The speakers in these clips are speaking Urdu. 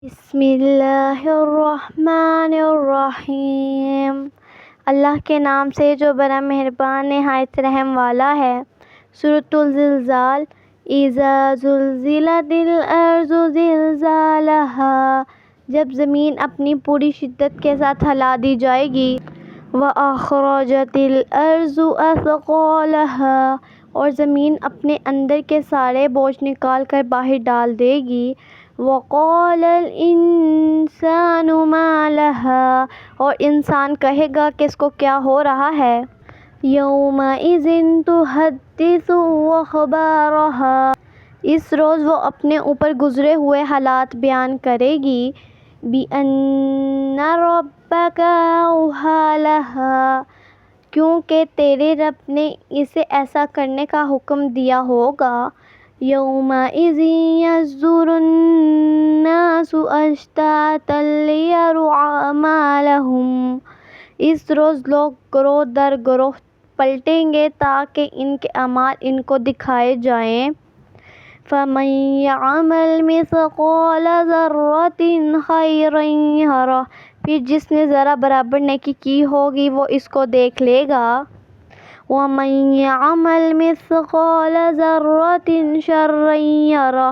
بسم اللہ الرحمن الرحیم، اللہ کے نام سے جو بڑا مہربان نہایت رحم والا ہے۔ سورۃ الزلزال۔ اذا زلزلت الارض زلزالہا، جب زمین اپنی پوری شدت کے ساتھ ہلا دی جائے گی۔ واخرجت الارض اثقالہا، اور زمین اپنے اندر کے سارے بوجھ نکال کر باہر ڈال دے گی۔ وقال الانسان ما لہا، اور انسان کہے گا کہ اس کو کیا ہو رہا ہے۔ یومئذ تحدث اخبارہا، اس روز وہ اپنے اوپر گزرے ہوئے حالات بیان کرے گی۔ بِأَنَّ رَبَّكَ أَوحَىٰ لَهَا، کیونکہ تیرے رب نے اسے ایسا کرنے کا حکم دیا ہوگا۔ یومئذ یصدر الناس اشتاتا لیروا اعمالہم، اس روز لوگ گروہ در گروہ پلٹیں گے تاکہ ان کے اعمال ان کو دکھائے جائیں۔ فمن یعمل مثقال ذرۃ خیرا یرہ، پھر جس نے ذرہ برابر نیکی کی ہوگی وہ اس کو دیکھ لے گا۔ ومن یعمل مثقال ذرۃ شرا یرہ،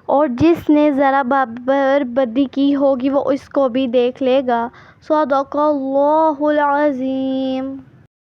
اور جس نے ذرہ برابر بدی کی ہوگی وہ اس کو بھی دیکھ لے گا۔ صدق اللہ العظیم۔